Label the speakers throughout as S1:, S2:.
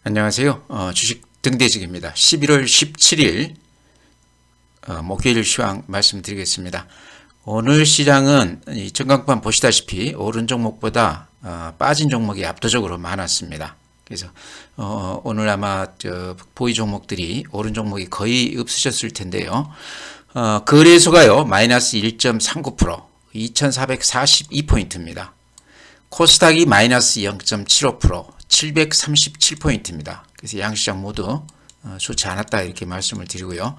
S1: 안녕하세요. 주식 등대직입니다. 11월 17일 목요일 시황 말씀드리겠습니다. 오늘 시장은 이 전광판 보시다시피 오른 종목보다 빠진 종목이 압도적으로 많았습니다. 그래서 오늘 아마 보이 종목들이 오른 종목이 거의 없으셨을 텐데요. 거래소가요 마이너스 1.39%, 2442포인트입니다. 코스닥이 마이너스 0.75%, 737포인트입니다. 그래서 양시장 모두 좋지 않았다 이렇게 말씀을 드리고요.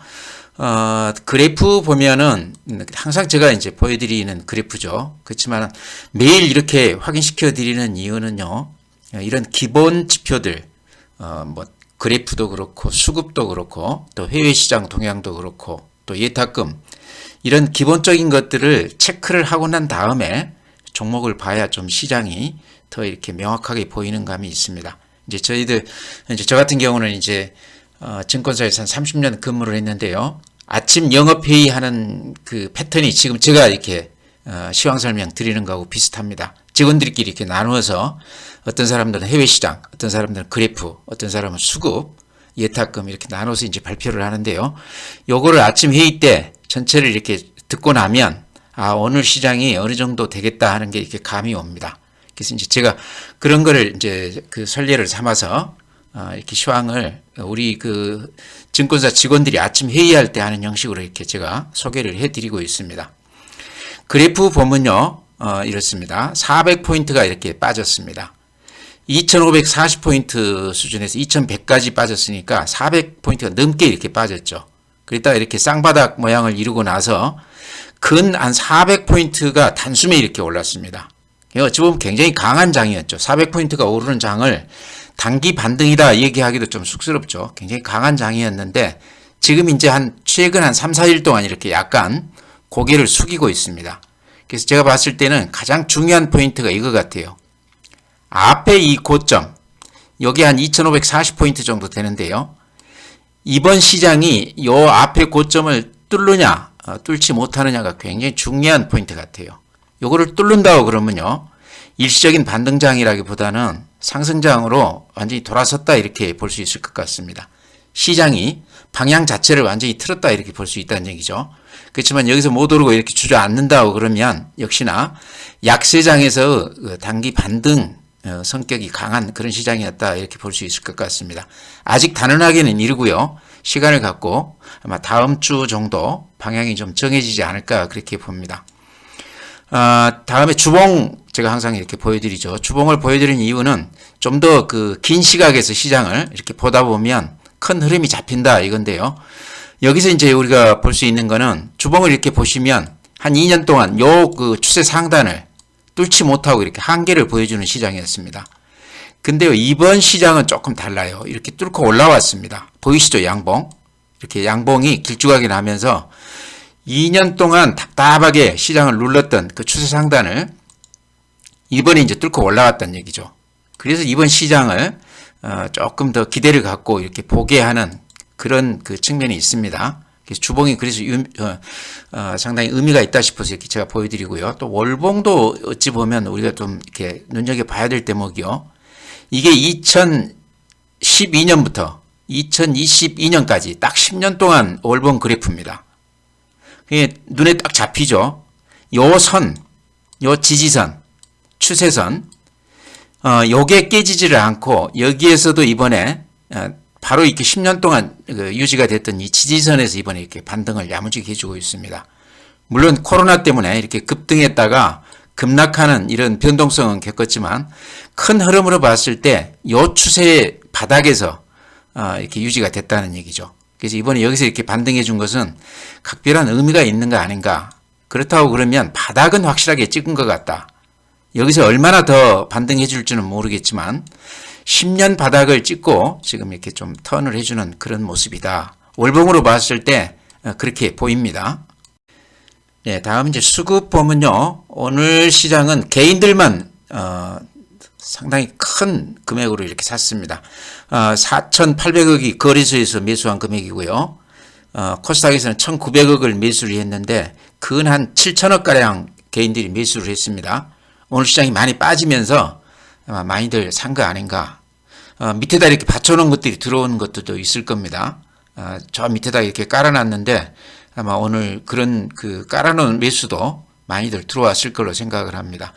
S1: 그래프 보면은 항상 제가 이제 보여드리는 그래프죠. 그렇지만 매일 이렇게 확인시켜 드리는 이유는요. 이런 기본 지표들, 뭐 그래프도 그렇고 수급도 그렇고 또 해외 시장 동향도 그렇고 또 예탁금 이런 기본적인 것들을 체크를 하고 난 다음에 종목을 봐야 좀 시장이 더 이렇게 명확하게 보이는 감이 있습니다. 이제 저 같은 경우는 이제 증권사에서 한 30년 근무를 했는데요. 아침 영업회의 하는 그 패턴이 지금 제가 이렇게 시황 설명 드리는 거하고 비슷합니다. 직원들끼리 이렇게 나누어서 어떤 사람들은 해외 시장, 어떤 사람들은 그래프, 어떤 사람은 수급, 예탁금 이렇게 나눠서 이제 발표를 하는데요. 요거를 아침 회의 때 전체를 이렇게 듣고 나면 오늘 시장이 어느 정도 되겠다 하는 게 이렇게 감이 옵니다. 그래서 이제 제가 그런 거를 이제 그 선례를 삼아서 이렇게 시황을 우리 그 증권사 직원들이 아침 회의할 때 하는 형식으로 이렇게 제가 소개를 해드리고 있습니다. 그래프 보면요, 이렇습니다. 400포인트가 이렇게 빠졌습니다. 2540포인트 수준에서 2100까지 빠졌으니까 400포인트가 넘게 이렇게 빠졌죠. 그러다가 이렇게 쌍바닥 모양을 이루고 나서 근 한 400포인트가 단숨에 이렇게 올랐습니다. 어찌 보면 굉장히 강한 장이었죠. 400포인트가 오르는 장을 단기 반등이다 얘기하기도 좀 쑥스럽죠. 굉장히 강한 장이었는데 지금 이제 최근 한 3, 4일 동안 이렇게 약간 고개를 숙이고 있습니다. 그래서 제가 봤을 때는 가장 중요한 포인트가 이거 같아요. 앞에 이 고점, 여기 한 2540포인트 정도 되는데요. 이번 시장이 요 앞에 고점을 뚫느냐, 뚫지 못하느냐가 굉장히 중요한 포인트 같아요. 요거를 뚫는다고 그러면요. 일시적인 반등장이라기보다는 상승장으로 완전히 돌아섰다 이렇게 볼 수 있을 것 같습니다. 시장이 방향 자체를 완전히 틀었다 이렇게 볼 수 있다는 얘기죠. 그렇지만 여기서 못 오르고 이렇게 주저앉는다고 그러면 역시나 약세장에서 단기 반등 성격이 강한 그런 시장이었다 이렇게 볼 수 있을 것 같습니다. 아직 단언하기는 이르고요. 시간을 갖고 아마 다음 주 정도 방향이 좀 정해지지 않을까 그렇게 봅니다. 다음에 주봉 제가 항상 이렇게 보여드리죠. 주봉을 보여드리는 이유는 좀 더 그 긴 시각에서 시장을 이렇게 보다 보면 큰 흐름이 잡힌다 이건데요. 여기서 이제 우리가 볼 수 있는 거는 주봉을 이렇게 보시면 한 2년 동안 요 그 추세 상단을 뚫지 못하고 이렇게 한계를 보여주는 시장이었습니다. 근데요, 이번 시장은 조금 달라요. 이렇게 뚫고 올라왔습니다. 보이시죠? 양봉. 이렇게 양봉이 길쭉하게 나면서 2년 동안 답답하게 시장을 눌렀던 그 추세 상단을 이번에 이제 뚫고 올라왔다는 얘기죠. 그래서 이번 시장을 조금 더 기대를 갖고 이렇게 보게 하는 그런 그 측면이 있습니다. 그래서 주봉이 그래서 상당히 의미가 있다 싶어서 이렇게 제가 보여드리고요. 또 월봉도 어찌 보면 우리가 좀 이렇게 눈여겨봐야 될 대목이요. 이게 2012년부터 2022년까지 딱 10년 동안 월봉 그래프입니다. 그게 눈에 딱 잡히죠. 요 선, 요 지지선, 추세선, 요게 깨지지를 않고 여기에서도 이번에 바로 이렇게 10년 동안 유지가 됐던 이 지지선에서 이번에 이렇게 반등을 야무지게 해주고 있습니다. 물론 코로나 때문에 이렇게 급등했다가 급락하는 이런 변동성은 겪었지만 큰 흐름으로 봤을 때 요 추세의 바닥에서 이렇게 유지가 됐다는 얘기죠. 그래서 이번에 여기서 이렇게 반등해 준 것은 각별한 의미가 있는 거 아닌가. 그렇다고 그러면 바닥은 확실하게 찍은 것 같다. 여기서 얼마나 더 반등해 줄지는 모르겠지만 10년 바닥을 찍고 지금 이렇게 좀 턴을 해주는 그런 모습이다. 월봉으로 봤을 때 그렇게 보입니다. 네, 다음 이제 수급 보면요. 오늘 시장은 개인들만 상당히 큰 금액으로 이렇게 샀습니다. 4,800억이 거래소에서 매수한 금액이고요. 코스닥에서는 1,900억을 매수를 했는데 근 한 7천억가량 개인들이 매수를 했습니다. 오늘 시장이 많이 빠지면서 아마 많이들 산 거 아닌가. 밑에다 이렇게 받쳐놓은 것들이 들어오는 것도 있을 겁니다. 저 밑에다 이렇게 깔아놨는데 아마 오늘 그런 그 깔아놓은 매수도 많이들 들어왔을 걸로 생각을 합니다.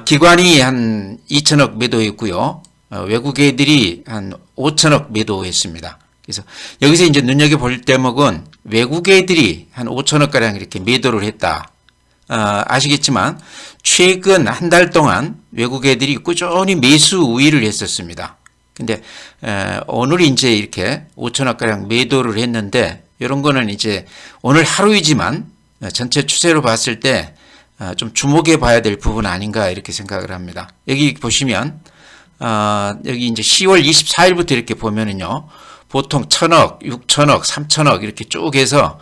S1: 기관이 한 2천억 매도했고요. 외국인들이 한 5천억 매도했습니다. 그래서 여기서 이제 눈여겨볼 대목은 외국인들이 한 5천억 가량 이렇게 매도를 했다. 아시겠지만 최근 한 달 동안 외국인들이 꾸준히 매수 우위를 했었습니다. 근데 오늘 이제 이렇게 5천억 가량 매도를 했는데 이런 거는 이제 오늘 하루이지만 전체 추세로 봤을 때 좀 주목해 봐야 될 부분 아닌가 이렇게 생각을 합니다. 여기 보시면 여기 이제 10월 24일부터 이렇게 보면은요. 보통 1,000억, 6천억, 3천억 이렇게 쭉 해서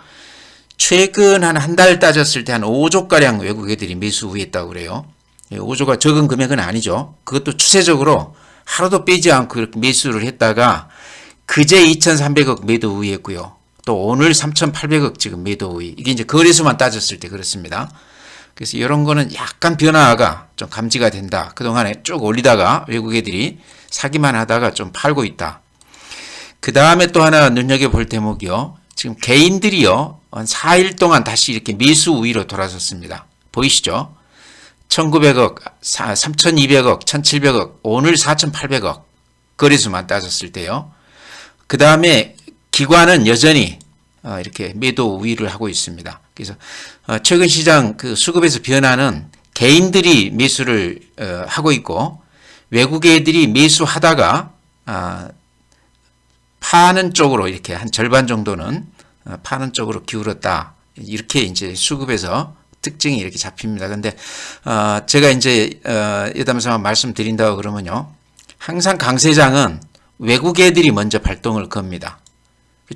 S1: 최근 한 달 따졌을 때 한 5조가량 외국 애들이 매수 우위했다고 그래요. 5조가 적은 금액은 아니죠. 그것도 추세적으로 하루도 빼지 않고 이렇게 매수를 했다가 그제 2,300억 매도 우위했고요. 또 오늘 3,800억 지금 매도 우위. 이게 이제 거래소만 따졌을 때 그렇습니다. 그래서 이런 거는 약간 변화가 좀 감지가 된다. 그동안에 쭉 올리다가 외국 애들이 사기만 하다가 좀 팔고 있다. 그 다음에 또 하나 눈여겨볼 대목이요. 지금 개인들이요. 한 4일 동안 다시 이렇게 매수 우위로 돌아섰습니다. 보이시죠? 1,900억, 3,200억, 1,700억, 오늘 4,800억 거래수만 따졌을 때요. 그 다음에 기관은 여전히 이렇게 매도 우위를 하고 있습니다. 그래서 최근 시장 그 수급에서 변화는 개인들이 매수를 하고 있고 외국인들이 매수하다가 파는 쪽으로 이렇게 한 절반 정도는 파는 쪽으로 기울었다. 이렇게 이제 수급에서 특징이 이렇게 잡힙니다. 근데 제가 이제 여담에서 말씀드린다고 그러면요. 항상 강세장은 외국 애들이 먼저 발동을 겁니다.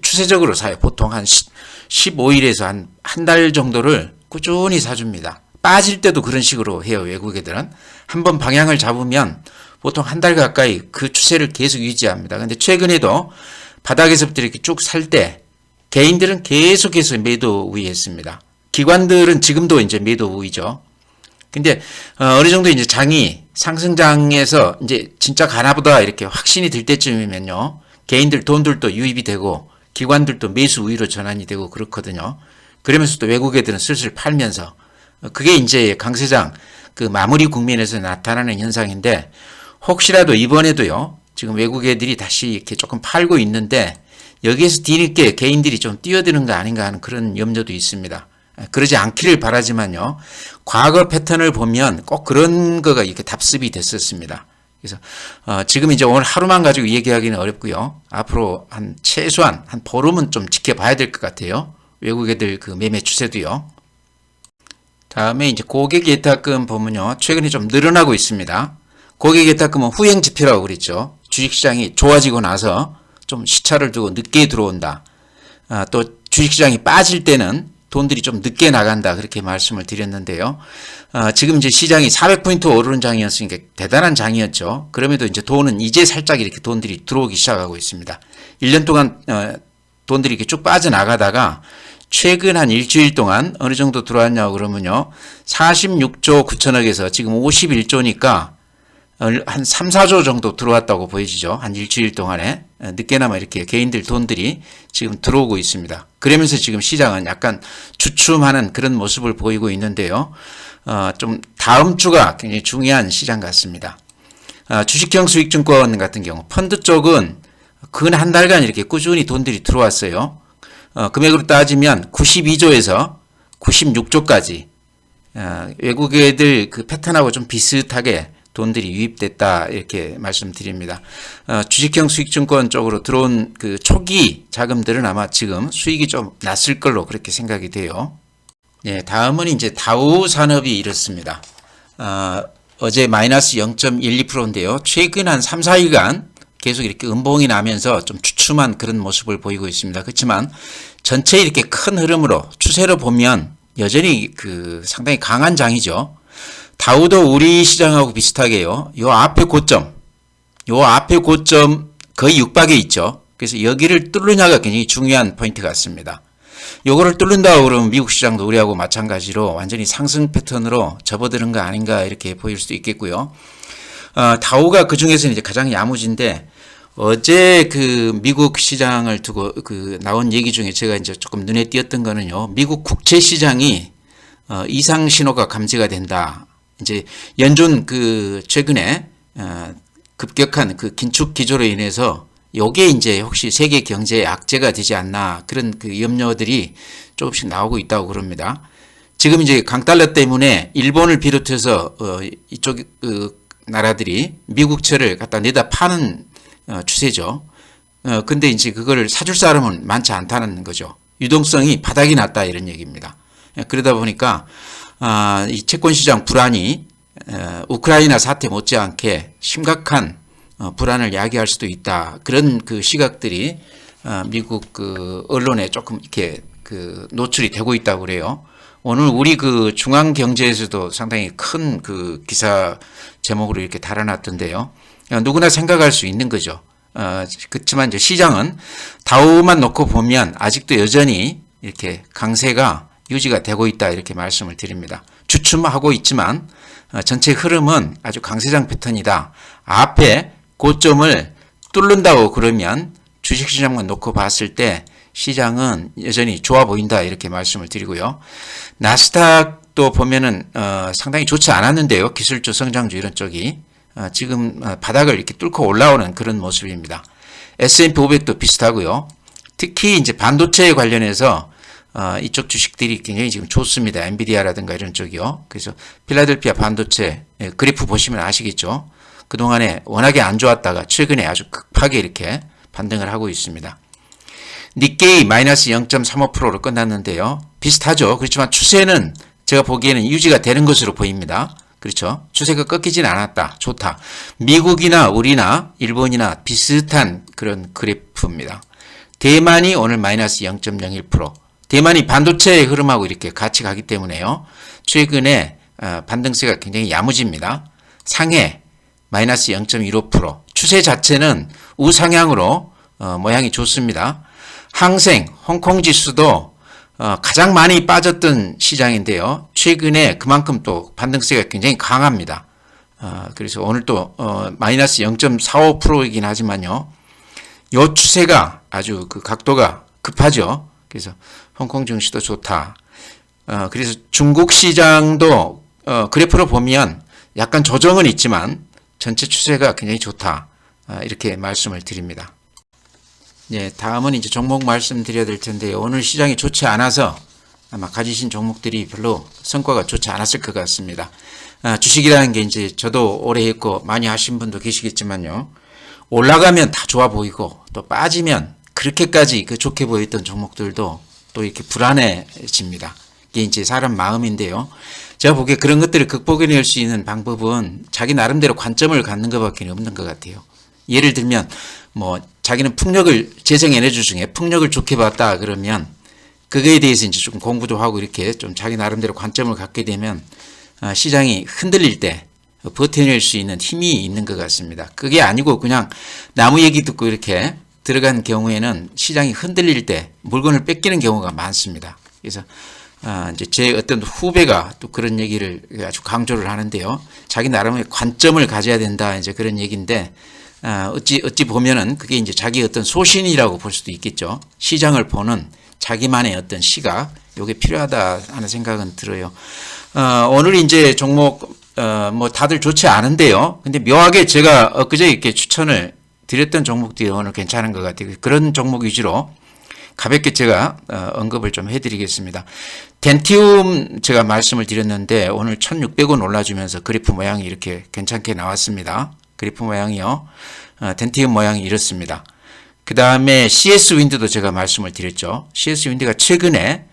S1: 추세적으로 사요. 보통 한 15일에서 한 달 정도를 꾸준히 사줍니다. 빠질 때도 그런 식으로 해요. 외국 애들은. 한번 방향을 잡으면 보통 한 달 가까이 그 추세를 계속 유지합니다. 근데 최근에도 바닥에서부터 이렇게 쭉 살 때 개인들은 계속해서 매도 우위했습니다. 기관들은 지금도 이제 매도 우위죠. 근데 어느 정도 이제 장이 상승장에서 이제 진짜 가나보다 이렇게 확신이 들 때쯤이면요. 개인들 돈들도 유입이 되고 기관들도 매수 우위로 전환이 되고 그렇거든요. 그러면서 또 외국 애들은 슬슬 팔면서 그게 이제 강세장 그 마무리 국면에서 나타나는 현상인데 혹시라도 이번에도요. 지금 외국 애들이 다시 이렇게 조금 팔고 있는데 여기에서 뒤늦게 개인들이 좀 뛰어드는 거 아닌가 하는 그런 염려도 있습니다. 그러지 않기를 바라지만요. 과거 패턴을 보면 꼭 그런 거가 이렇게 답습이 됐었습니다. 그래서 지금 이제 오늘 하루만 가지고 얘기하기는 어렵고요. 앞으로 한 최소한 한 보름은 좀 지켜봐야 될 것 같아요. 외국 애들 그 매매 추세도요. 다음에 이제 고객 예탁금 보면요. 최근에 좀 늘어나고 있습니다. 고객 예탁금은 후행 지표라고 그랬죠. 주식시장이 좋아지고 나서 좀 시차를 두고 늦게 들어온다. 또 주식시장이 빠질 때는 돈들이 좀 늦게 나간다. 그렇게 말씀을 드렸는데요. 지금 이제 시장이 400포인트 오르는 장이었으니까 대단한 장이었죠. 그럼에도 이제 돈은 이제 살짝 이렇게 돈들이 들어오기 시작하고 있습니다. 1년 동안 돈들이 이렇게 쭉 빠져나가다가 최근 한 일주일 동안 어느 정도 들어왔냐고 그러면요. 46조 9천억에서 지금 51조니까 한 3, 4조 정도 들어왔다고 보여지죠. 한 일주일 동안에 늦게나마 이렇게 개인들 돈들이 지금 들어오고 있습니다. 그러면서 지금 시장은 약간 주춤하는 그런 모습을 보이고 있는데요. 좀 다음 주가 굉장히 중요한 시장 같습니다. 주식형 수익증권 같은 경우 펀드 쪽은 근 한 달간 이렇게 꾸준히 돈들이 들어왔어요. 금액으로 따지면 92조에서 96조까지 외국 애들 그 패턴하고 좀 비슷하게 돈들이 유입됐다 이렇게 말씀드립니다. 주식형 수익증권 쪽으로 들어온 그 초기 자금들은 아마 지금 수익이 좀 났을 걸로 그렇게 생각이 돼요. 네, 다음은 이제 다우 산업이 이렇습니다. 어제 마이너스 0.12%인데요. 최근 한 3, 4일간 계속 이렇게 음봉이 나면서 좀 주춤한 그런 모습을 보이고 있습니다. 그렇지만 전체 이렇게 큰 흐름으로 추세로 보면 여전히 그 상당히 강한 장이죠. 다우도 우리 시장하고 비슷하게요. 요 앞에 고점 거의 육박에 있죠. 그래서 여기를 뚫느냐가 굉장히 중요한 포인트 같습니다. 요거를 뚫는다고 그러면 미국 시장도 우리하고 마찬가지로 완전히 상승 패턴으로 접어드는 거 아닌가 이렇게 보일 수도 있겠고요. 다우가 그 중에서는 이제 가장 야무진데 어제 그 미국 시장을 두고 그 나온 얘기 중에 제가 이제 조금 눈에 띄었던 거는요. 미국 국채 시장이 이상 신호가 감지가 된다. 이제 연준 그 최근에 급격한 그 긴축 기조로 인해서 요게 이제 혹시 세계 경제의 악재가 되지 않나 그런 그 염려들이 조금씩 나오고 있다고 그럽니다. 지금 이제 강달러 때문에 일본을 비롯해서 이쪽 그 나라들이 미국채를 갖다 내다 파는 추세죠. 근데 이제 그거를 사줄 사람은 많지 않다는 거죠. 유동성이 바닥이 났다 이런 얘기입니다. 그러다 보니까 이 채권 시장 불안이 우크라이나 사태 못지않게 심각한 불안을 야기할 수도 있다. 그런 그 시각들이 미국 그 언론에 조금 이렇게 그 노출이 되고 있다고 그래요. 오늘 우리 그 중앙경제에서도 상당히 큰 그 기사 제목으로 이렇게 달아놨던데요. 누구나 생각할 수 있는 거죠. 그렇지만 이제 시장은 다우만 놓고 보면 아직도 여전히 이렇게 강세가 유지가 되고 있다 이렇게 말씀을 드립니다. 주춤하고 있지만 전체 흐름은 아주 강세장 패턴이다. 앞에 고점을 뚫는다고 그러면 주식시장만 놓고 봤을 때 시장은 여전히 좋아 보인다 이렇게 말씀을 드리고요. 나스닥도 보면은 상당히 좋지 않았는데요. 기술주, 성장주 이런 쪽이 지금 바닥을 이렇게 뚫고 올라오는 그런 모습입니다. S&P 500도 비슷하고요. 특히 이제 반도체에 관련해서 이쪽 주식들이 굉장히 지금 좋습니다. 엔비디아라든가 이런 쪽이요. 그래서 필라델피아 반도체 그래프 보시면 아시겠죠. 그동안에 워낙에 안 좋았다가 최근에 아주 급하게 이렇게 반등을 하고 있습니다. 니케이 마이너스 0.35%로 끝났는데요. 비슷하죠. 그렇지만 추세는 제가 보기에는 유지가 되는 것으로 보입니다. 그렇죠. 추세가 꺾이진 않았다. 좋다. 미국이나 우리나 일본이나 비슷한 그런 그래프입니다. 대만이 오늘 마이너스 0.01%. 대만이 반도체의 흐름하고 이렇게 같이 가기 때문에요. 최근에 반등세가 굉장히 야무집니다. 상해 마이너스 0.15%. 추세 자체는 우상향으로 모양이 좋습니다. 항생, 홍콩 지수도 가장 많이 빠졌던 시장인데요. 최근에 그만큼 또 반등세가 굉장히 강합니다. 그래서 오늘 또 마이너스 0.45%이긴 하지만요. 요 추세가 아주 그 각도가 급하죠. 그래서 홍콩 증시도 좋다. 그래서 중국 시장도 그래프로 보면 약간 조정은 있지만 전체 추세가 굉장히 좋다. 이렇게 말씀을 드립니다. 네, 다음은 이제 종목 말씀드려야 될 텐데요. 오늘 시장이 좋지 않아서 아마 가지신 종목들이 별로 성과가 좋지 않았을 것 같습니다. 주식이라는 게 이제 저도 오래 했고 많이 하신 분도 계시겠지만요. 올라가면 다 좋아 보이고 또 빠지면 그렇게까지 그 좋게 보였던 종목들도 또 이렇게 불안해집니다. 이게 이제 사람 마음인데요. 제가 보기에 그런 것들을 극복해낼 수 있는 방법은 자기 나름대로 관점을 갖는 것밖에 없는 것 같아요. 예를 들면 뭐 자기는 풍력을 재생에너지 중에 풍력을 좋게 봤다 그러면 그거에 대해서 이제 조금 공부도 하고 이렇게 좀 자기 나름대로 관점을 갖게 되면 시장이 흔들릴 때 버텨낼 수 있는 힘이 있는 것 같습니다. 그게 아니고 그냥 나무 얘기 듣고 이렇게 들어간 경우에는 시장이 흔들릴 때 물건을 뺏기는 경우가 많습니다. 그래서 이제 제 어떤 후배가 또 그런 얘기를 아주 강조를 하는데요. 자기 나름의 관점을 가져야 된다 이제 그런 얘기인데 어찌 보면은 그게 이제 자기 어떤 소신이라고 볼 수도 있겠죠. 시장을 보는 자기만의 어떤 시각, 요게 필요하다 하는 생각은 들어요. 오늘 이제 종목, 뭐 다들 좋지 않은데요. 근데 묘하게 제가 엊그제 이렇게 추천을 드렸던 종목들이 오늘 괜찮은 것 같아요. 그런 종목 위주로 가볍게 제가 언급을 좀 해드리겠습니다. 덴티움 제가 말씀을 드렸는데 오늘 1,600원 올라주면서 그래프 모양이 이렇게 괜찮게 나왔습니다. 그래프 모양이요. 덴티움 모양이 이렇습니다. 그 다음에 CS-윈드도 제가 말씀을 드렸죠. CS-윈드가 최근에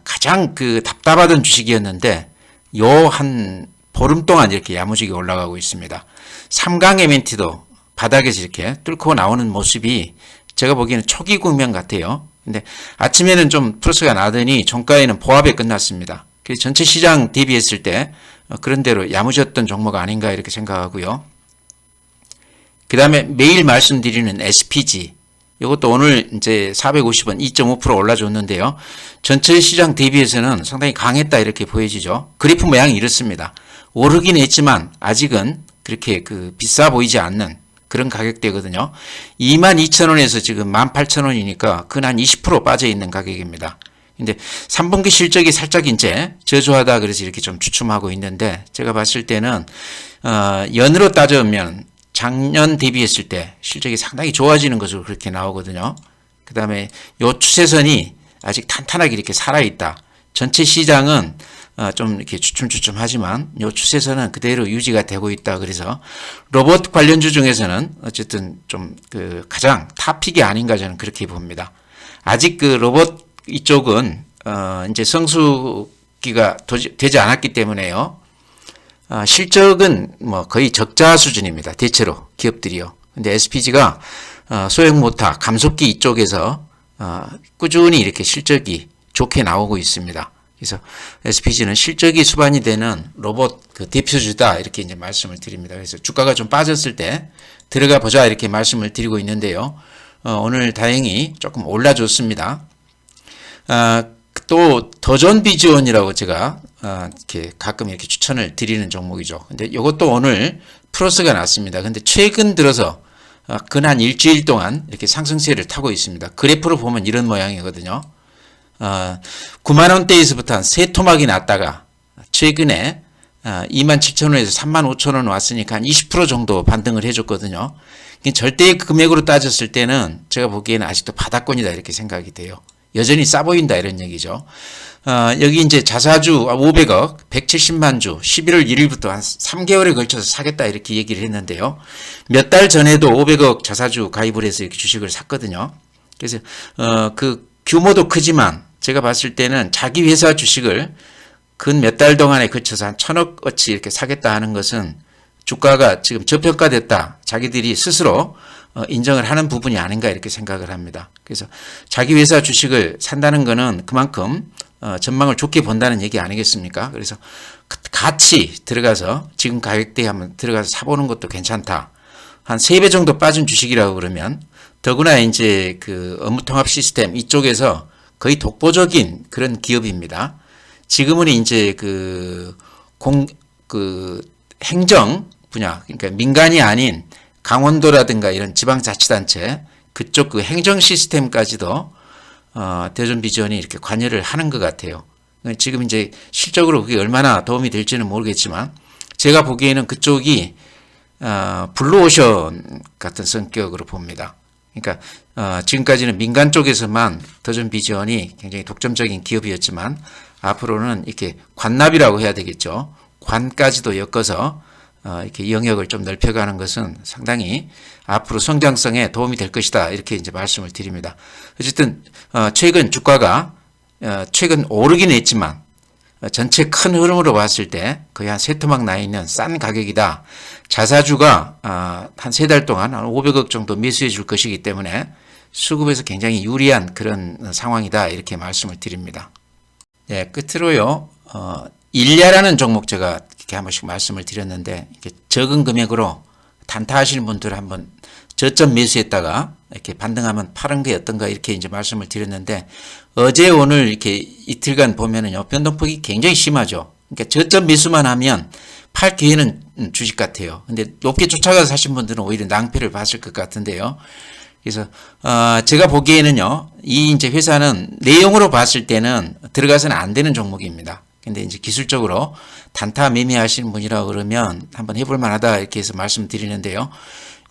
S1: 가장 그 답답하던 주식이었는데 요 한 보름 동안 이렇게 야무지게 올라가고 있습니다. 삼강 MNT도 바닥에서 이렇게 뚫고 나오는 모습이 제가 보기에는 초기 국면 같아요. 근데 아침에는 좀 플러스가 나더니 종가에는 보합에 끝났습니다. 그래서 전체 시장 대비했을 때 그런 대로 야무졌던 종목 아닌가 이렇게 생각하고요. 그 다음에 매일 말씀드리는 SPG. 이것도 오늘 이제 450원 2.5% 올라줬는데요. 전체 시장 대비해서는 상당히 강했다 이렇게 보여지죠. 그래프 모양이 이렇습니다. 오르긴 했지만 아직은 그렇게 그 비싸 보이지 않는 그런 가격대거든요. 22,000원에서 지금 18,000원이니까 근 한 20% 빠져 있는 가격입니다. 근데 3분기 실적이 살짝 이제 저조하다 그래서 이렇게 좀 주춤하고 있는데 제가 봤을 때는 연으로 따져보면 작년 대비했을 때 실적이 상당히 좋아지는 것으로 그렇게 나오거든요. 그 다음에 요 추세선이 아직 탄탄하게 이렇게 살아있다. 전체 시장은 좀 이렇게 주춤주춤하지만 요 추세선은 그대로 유지가 되고 있다. 그래서 로봇 관련주 중에서는 어쨌든 좀 그 가장 탑픽이 아닌가 저는 그렇게 봅니다. 아직 그 로봇 이쪽은 이제 성수기가 되지 않았기 때문에요. 실적은 뭐 거의 적자 수준입니다. 대체로 기업들이요. 근데 SPG가 소형 모터, 감속기 이쪽에서 꾸준히 이렇게 실적이 좋게 나오고 있습니다. 그래서 SPG는 실적이 수반이 되는 로봇 그 대표주다 이렇게 이제 말씀을 드립니다. 그래서 주가가 좀 빠졌을 때 들어가 보자 이렇게 말씀을 드리고 있는데요. 오늘 다행히 조금 올라줬습니다. 또 더존 비즈원이라고 제가 이렇게 가끔 이렇게 추천을 드리는 종목이죠. 근데 이것도 오늘 플러스가 났습니다. 근데 최근 들어서 근 한 일주일 동안 이렇게 상승세를 타고 있습니다. 그래프로 보면 이런 모양이거든요. 90,000원대에서부터 한 세 토막이 났다가 최근에 27,000원에서 35,000원 왔으니까 한 20% 정도 반등을 해줬거든요. 절대 금액으로 따졌을 때는 제가 보기에는 아직도 바닥권이다 이렇게 생각이 돼요. 여전히 싸 보인다 이런 얘기죠. 여기 이제 자사주 500억, 170만 주, 11월 1일부터 한 3개월에 걸쳐서 사겠다 이렇게 얘기를 했는데요. 몇 달 전에도 500억 자사주 가입을 해서 이렇게 주식을 샀거든요. 그래서 그 규모도 크지만 제가 봤을 때는 자기 회사 주식을 근 몇 달 동안에 걸쳐서 한 1,000억어치 이렇게 사겠다 하는 것은 주가가 지금 저평가됐다. 자기들이 스스로 인정을 하는 부분이 아닌가 이렇게 생각을 합니다. 그래서 자기 회사 주식을 산다는 것은 그만큼 전망을 좋게 본다는 얘기 아니겠습니까? 그래서 같이 들어가서 지금 가격대에 한번 들어가서 사보는 것도 괜찮다. 한 3배 정도 빠진 주식이라고 그러면 더구나 이제 그 업무통합 시스템 이쪽에서 거의 독보적인 그런 기업입니다. 지금은 이제 그 행정 분야, 그러니까 민간이 아닌 강원도라든가 이런 지방자치단체 그쪽 그 행정 시스템까지도 대존 비전이 이렇게 관여를 하는 것 같아요. 지금 이제 실적으로 그게 얼마나 도움이 될지는 모르겠지만 제가 보기에는 그쪽이 블루오션 같은 성격으로 봅니다. 그러니까 지금까지는 민간 쪽에서만 더존 비전이 굉장히 독점적인 기업이었지만 앞으로는 이렇게 관납이라고 해야 되겠죠. 관까지도 엮어서 이렇게 영역을 좀 넓혀가는 것은 상당히 앞으로 성장성에 도움이 될 것이다. 이렇게 이제 말씀을 드립니다. 어쨌든, 최근 주가가, 최근 오르긴 했지만, 전체 큰 흐름으로 봤을 때 거의 한 세 토막 나 있는 싼 가격이다. 자사주가, 한 3달 동안 한 500억 정도 매수해 줄 것이기 때문에 수급에서 굉장히 유리한 그런 상황이다. 이렇게 말씀을 드립니다. 네, 끝으로요, 일야라는 종목 제가 이렇게 한 번씩 말씀을 드렸는데, 이렇게 적은 금액으로 단타하시는 분들 한번 저점 매수했다가 이렇게 반등하면 파는 게 어떤가 이렇게 이제 말씀을 드렸는데, 어제 오늘 이렇게 이틀간 보면은요, 변동폭이 굉장히 심하죠. 그러니까 저점 매수만 하면 팔 기회는 주식 같아요. 근데 높게 쫓아가서 사신 분들은 오히려 낭패를 봤을 것 같은데요. 그래서 제가 보기에는요, 이 이제 회사는 내용으로 봤을 때는 들어가서는 안 되는 종목입니다. 근데 이제 기술적으로 단타 매매하시는 분이라 그러면 한번 해볼 만하다 이렇게 해서 말씀드리는데요.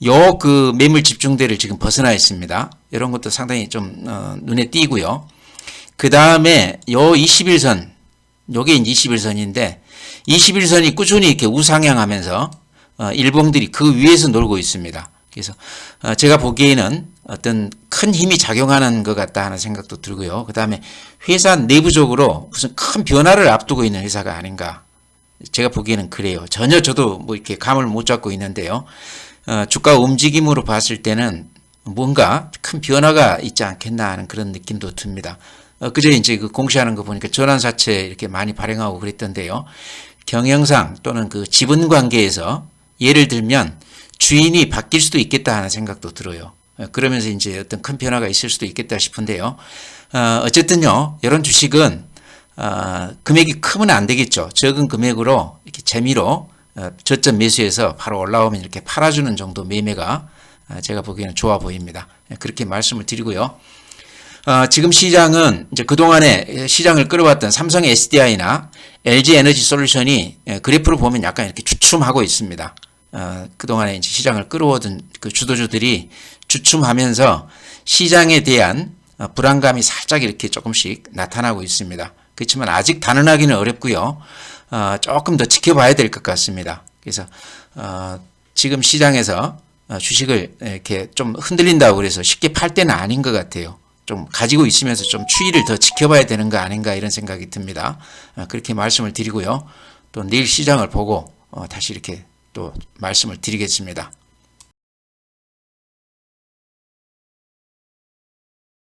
S1: 요 그 매물 집중대를 지금 벗어나 있습니다. 이런 것도 상당히 좀 눈에 띄고요. 그 다음에 요 21선, 요게 이제 21선인데 21선이 꾸준히 이렇게 우상향하면서 일봉들이 그 위에서 놀고 있습니다. 그래서 제가 보기에는 어떤 큰 힘이 작용하는 것 같다 하는 생각도 들고요. 그 다음에 회사 내부적으로 무슨 큰 변화를 앞두고 있는 회사가 아닌가. 제가 보기에는 그래요. 전혀 저도 뭐 이렇게 감을 못 잡고 있는데요. 주가 움직임으로 봤을 때는 뭔가 큰 변화가 있지 않겠나 하는 그런 느낌도 듭니다. 그저 이제 그 공시하는 거 보니까 전환사채 이렇게 많이 발행하고 그랬던데요. 경영상 또는 그 지분 관계에서 예를 들면 주인이 바뀔 수도 있겠다 하는 생각도 들어요. 그러면서 이제 어떤 큰 변화가 있을 수도 있겠다 싶은데요. 어쨌든요, 이런 주식은 금액이 크면 안 되겠죠. 적은 금액으로 이렇게 재미로 저점 매수해서 바로 올라오면 이렇게 팔아주는 정도 매매가 제가 보기에는 좋아 보입니다. 그렇게 말씀을 드리고요. 지금 시장은 이제 그동안에 시장을 끌어왔던 삼성 SDI나 LG 에너지 솔루션이 그래프를 보면 약간 이렇게 주춤하고 있습니다. 그동안에 이제 시장을 끌어오던 그 주도주들이 주춤하면서 시장에 대한 불안감이 살짝 이렇게 조금씩 나타나고 있습니다. 그렇지만 아직 단언하기는 어렵고요. 조금 더 지켜봐야 될 것 같습니다. 그래서 지금 시장에서 주식을 이렇게 좀 흔들린다고 그래서 쉽게 팔 때는 아닌 것 같아요. 좀 가지고 있으면서 좀 추이를 더 지켜봐야 되는 거 아닌가 이런 생각이 듭니다. 그렇게 말씀을 드리고요. 또 내일 시장을 보고 다시 이렇게 또 말씀을 드리겠습니다.